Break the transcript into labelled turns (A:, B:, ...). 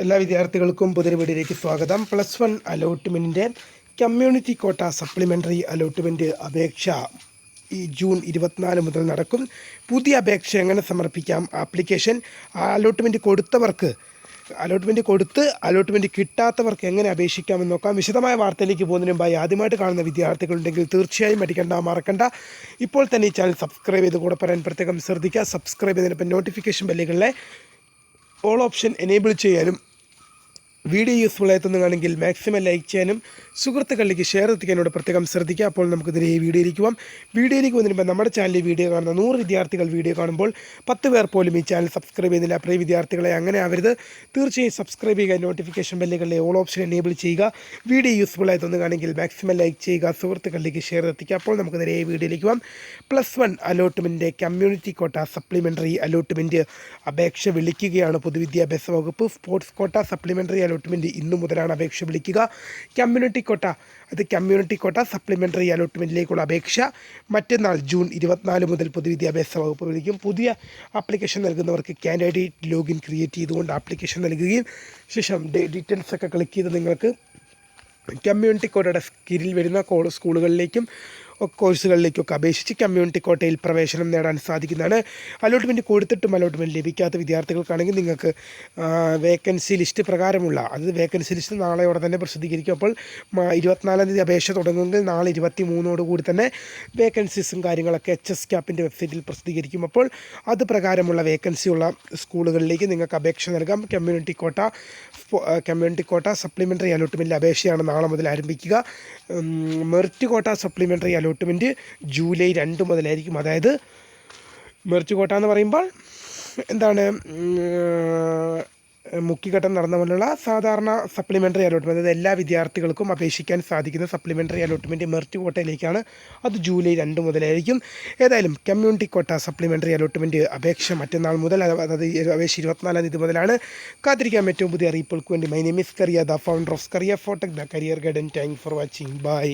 A: എല്ലാ വിദ്യാർത്ഥികൾക്കും പുതിയൊരു വീഡിയോയിലേക്ക് സ്വാഗതം. +1 അലോട്ട്മെൻറ്റിൻ്റെ കമ്മ്യൂണിറ്റി കോട്ട സപ്ലിമെൻ്ററി അലോട്ട്മെൻറ്റ് അപേക്ഷ ഈ ജൂൺ 24 മുതൽ നടക്കും. പുതിയ അപേക്ഷ എങ്ങനെ സമർപ്പിക്കാം, ആപ്ലിക്കേഷൻ അലോട്ട്മെൻറ്റ് കൊടുത്തവർക്ക് അലോട്ട്മെൻറ്റ് കിട്ടാത്തവർക്ക് എങ്ങനെ അപേക്ഷിക്കാമെന്ന് നോക്കാം. വിശദമായ വാർത്തയിലേക്ക് പോകുന്നതിന് മുമ്പായി ആദ്യമായിട്ട് കാണുന്ന വിദ്യാർത്ഥികളുണ്ടെങ്കിൽ തീർച്ചയായും മറക്കണ്ട. ഇപ്പോൾ തന്നെ ഈ ചാനൽ സബ്സ്ക്രൈബ് ചെയ്ത് കൂടെ പറയാൻ പ്രത്യേകം ശ്രദ്ധിക്കുക. സബ്സ്ക്രൈബ് ചെയ്തതിനൊപ്പം നോട്ടിഫിക്കേഷൻ ബെല്ലുകളിലെ ഓൾ ഓപ്ഷൻ എനേബിൾ ചെയ്യാനും വീഡിയോ യൂസ്ഫുൾ ആയിട്ടുണ്ടെങ്കിൽ മാക്സിമം ലൈക്ക് ചെയ്യാനും സുഹൃത്തുക്കളിലേക്ക് ഷെയർ എത്തിക്കാനോട് പ്രത്യേകം ശ്രദ്ധിക്കുക. അപ്പോൾ നമുക്കിതിരെ വീഡിയോയിലേക്ക് വന്നതിനുമ്പോൾ നമ്മുടെ ചാനലിൽ വീഡിയോ കാണുന്ന 100 വിദ്യാർത്ഥികൾ വീഡിയോ കാണുമ്പോൾ 10 പേർ പോലും ഈ ചാനൽ സബ്സ്ക്രൈബ് ചെയ്യുന്നില്ല. പ്രിയ വിദ്യാർത്ഥികളെ അങ്ങനെ ആവരുത്. തീർച്ചയായും സബ്സ്ക്രൈബ് ചെയ്യുക, നോട്ടിഫിക്കേഷൻ ബെല്ലുകളിലെ ഓൾ ഓപ്ഷൻ എനേബിൾ ചെയ്യുക. വീഡിയോ യൂസ്ഫുൾ ആയിട്ടുണ്ടെങ്കിൽ മാക്സിമം ലൈക്ക് ചെയ്യുക, സുഹൃത്തുക്കളിലേക്ക് ഷെയർ എത്തിക്കുക. അപ്പോൾ നമുക്കിതിരെ വീഡിയോയിലേക്ക് +1 allotment community quota supplementary allotment അപേക്ഷ വിളിക്കുകയാണ് പൊതുവിദ്യാഭ്യാസ വകുപ്പ്. സ്പോർട്സ് കോട്ട സപ്ലിമെൻ്ററി അലോട്ട്മെൻറ്റ് ഇന്നു മുതലാണ് അപേക്ഷ വിളിക്കുക. കമ്മ്യൂണിറ്റി കോട്ട സപ്ലിമെൻ്ററി അലോട്ട്മെൻറ്റിലേക്കുള്ള അപേക്ഷ മറ്റന്നാൾ ജൂൺ 24 മുതൽ പൊതുവിദ്യാഭ്യാസ വകുപ്പ് വിളിക്കും. പുതിയ ആപ്ലിക്കേഷൻ നൽകുന്നവർക്ക് കാൻഡിഡേറ്റ് ലോഗിൻ ക്രിയേറ്റ് ചെയ്തുകൊണ്ട് ആപ്ലിക്കേഷൻ നൽകുകയും ശേഷം ഡീറ്റെയിൽസൊക്കെ ക്ലിക്ക് ചെയ്ത് നിങ്ങൾക്ക് കമ്മ്യൂണിറ്റി കോട്ടയുടെ കീഴിൽ വരുന്ന സ്കൂളുകളിലേക്കും കോഴ്സുകളിലേക്കൊക്കെ അപേക്ഷിച്ച് കമ്മ്യൂണിറ്റി കോട്ടയിൽ പ്രവേശനം നേടാൻ സാധിക്കുന്നതാണ്. അലോട്ട്മെൻറ്റ് കൊടുത്തിട്ടും അലോട്ട്മെൻറ്റ് ലഭിക്കാത്ത വിദ്യാർത്ഥികൾക്കാണെങ്കിൽ നിങ്ങൾക്ക് വേക്കൻസി ലിസ്റ്റ് പ്രകാരമുള്ള വേക്കൻസി ലിസ്റ്റ് നാളെയോടെ തന്നെ പ്രസിദ്ധീകരിക്കും. അപ്പോൾ 24-ാം തീയതി അപേക്ഷ തുടങ്ങുമെങ്കിൽ നാളെ 23-ഓടുകൂടി തന്നെ വേക്കൻസീസും കാര്യങ്ങളൊക്കെ HS CAPൻ്റെ വെബ്സൈറ്റിൽ പ്രസിദ്ധീകരിക്കും. അപ്പോൾ അത് പ്രകാരമുള്ള വേക്കൻസിയുള്ള സ്കൂളുകളിലേക്ക് നിങ്ങൾക്ക് അപേക്ഷ നൽകാം. കമ്മ്യൂണിറ്റി കോട്ട സപ്ലിമെൻ്ററി അലോട്ട്മെൻറ്റിൻ്റെ അപേക്ഷയാണ് നാളെ മുതൽ ആരംഭിക്കുക. മെറിറ്റ് കോട്ട സപ്ലിമെൻ്ററി അലോട്ട്മെൻറ്റ് ജൂലൈ 2 മുതലായിരിക്കും. അതായത് മെറിറ്റ് കോട്ട എന്ന് പറയുമ്പോൾ എന്താണ്, മുഖ്യഘട്ടം നടന്ന പോലുള്ള സാധാരണ സപ്ലിമെൻ്ററി അലോട്ട്മെൻറ്റ്, അതായത് എല്ലാ വിദ്യാർത്ഥികൾക്കും അപേക്ഷിക്കാൻ സാധിക്കുന്ന സപ്ലിമെൻ്ററി അലോട്ട്മെൻറ്റ് മെറിറ്റ് കോട്ടയിലേക്കാണ്. അത് ജൂലൈ 2 മുതലായിരിക്കും. ഏതായാലും കമ്മ്യൂണിറ്റി കോട്ട സപ്ലിമെൻ്ററി അലോട്ട്മെൻറ്റ് അപേക്ഷ മറ്റന്നാൾ മുതൽ, അതായത് അപേക്ഷ 24-ാം തീയതി മുതലാണ്. കാത്തിരിക്കാം ഏറ്റവും പുതിയ അറിയിപ്പുകൾക്ക് വേണ്ടി. My name is Kariya, the founder of Kariya ഫോട്ടക്, the career guidance. Thank for watching. By.